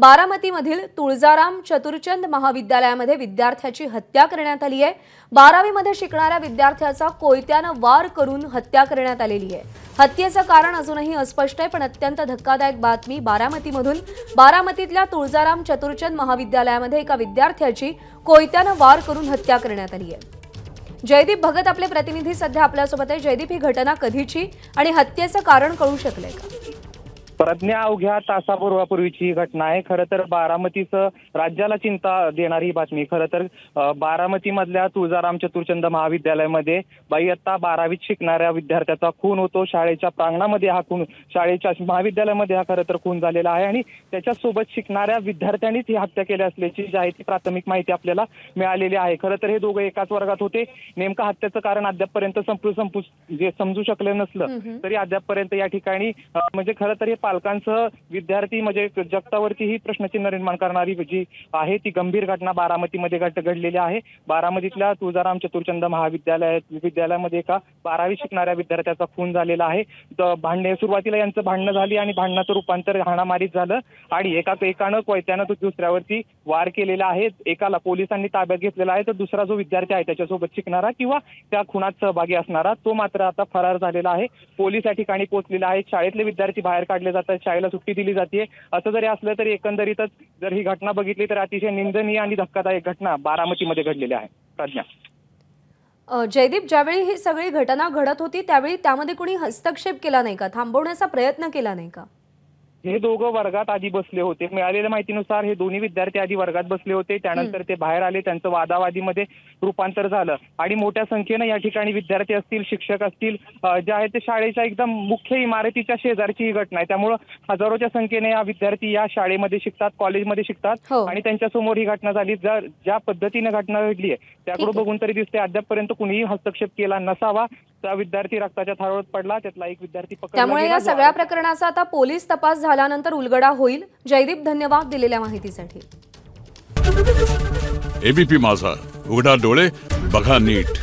बारामतीमधील तुळजाराम चतुरचंद महाविद्यालयामध्ये विद्यार्थ्याची हत्या करण्यात आली आहे। 12वी मध्ये शिकणाऱ्या विद्यार्थ्याचा कोयत्याने वार करून हत्या करण्यात आलेली आहे। हत्येचं कारण अजूनही अस्पष्ट आहे, पण अत्यंत धक्कादायक बातमी बारामतीमधून। बारामतीतल्या तुळजाराम चतुरचंद महाविद्यालयामध्ये एका विद्यार्थ्याची कोयत्याने वार करून हत्या करण्यात आली आहे। जयदीप भगत आपले प्रतिनिधी सध्या आपल्यासोबत आहे। जयदीप, ही घटना कधीची आणि हत्येचं कारण कळू शकलंय का? प्रज्ञा अवघ्या तासापूर्वीची ही घटना आहे। खरं तर बारामतीचं राज्याला चिंता देणारी बातमी। खरं तर बारामतीमधल्या तुळजाराम चतुरचंद महाविद्यालयामध्ये इयत्ता 12वीत शिकणाऱ्या विद्यार्थ्याचा खून होतो। शाळेच्या प्रांगणामध्ये हा खून, शाळेच्या महाविद्यालयामध्ये हा खरं तर खून झालेला आहे आणि त्याच्यासोबत शिकणाऱ्या विद्यार्थ्यांनीच ही हत्या केली असल्याची जी आहे ती प्राथमिक माहिती आपल्याला मिळालेली आहे। खरं तर हे दोघे एकाच वर्गात होते। नेमका हत्येचं कारण अद्यापपर्यंत समजू शकले नसलं तरी अद्यापपर्यंत या ठिकाणी म्हणजे खरं तर हे पालकांसह विद्यार्थी म्हणजे जगतावरती ही प्रश्नचिन्ह निर्माण करणारी जी आहे ती गंभीर घटना बारामतीमध्ये घडलेली आहे। बारामतीतल्या तुळजाराम चतुरचंद विद्यालयामध्ये एका 12वी शिकणाऱ्या विद्यार्थ्याचा खून झालेला आहे। सुरुवातीला यांचं भांडणं झाली आणि भांडणाचं रूपांतर हाणामारीत झालं आणि एकानं कोयत्यानं दुसऱ्यावरती वार केलेला आहे। एकाला पोलिसांनी ताब्यात घेतलेला आहे, तर दुसरा जो विद्यार्थी आहे त्याच्यासोबत शिकणारा किंवा त्या खुनात सहभागी असणारा तो मात्र आता फरार झालेला आहे। पोलीस या ठिकाणी पोहोचलेला आहे। शाळेतले विद्यार्थी बाहेर काढले जातात, शाळेला सुट्टी दिली जाते। असं जरी असलं तरी एकंदरीतच जर ही घटना बघितली तर अतिशय निंदनीय आणि धक्कादायक घटना बारामतीमध्ये घडलेली आहे। प्रज्ञा, जयदीप, ज्यावेळी ही सगळी घटना घडत होती त्यावेळी त्यामध्ये कोणी हस्तक्षेप केला नाही का? थांबवण्याचा प्रयत्न केला नाही का? हे दोघं वर्गात आधी बसले होते। मिळालेल्या माहितीनुसार हे दोन्ही विद्यार्थी आधी वर्गात बसले होते, त्यानंतर ते बाहेर आले, त्यांचं वादावादीमध्ये रूपांतर झालं आणि मोठ्या संख्येनं या ठिकाणी विद्यार्थी असतील, शिक्षक असतील जे आहेत ते शाळेच्या एकदम मुख्य इमारतीच्या शेजारची ही घटना आहे। त्यामुळं हजारोच्या संख्येने या विद्यार्थी या शाळेमध्ये शिकतात, कॉलेजमध्ये शिकतात आणि त्यांच्यासमोर ही घटना झाली। ज्या पद्धतीने घटना घडली आहे त्याकडे बघून तरी दिसते अद्यापपर्यंत कुणीही हस्तक्षेप केला नसावा। त्या विद्यार्थी रक्ताच्या थारोळात पडला, त्यातला एक विद्यार्थी पकडला गेला। त्यामुळे या सगळ्या प्रकरणाचा आता पोलीस तपास झाल्यानंतर उलगडा होईल। जयदीप, धन्यवाद दिलेल्या माहितीसाठी। एबीपी माझा, उघडा डोळे बघा नीट।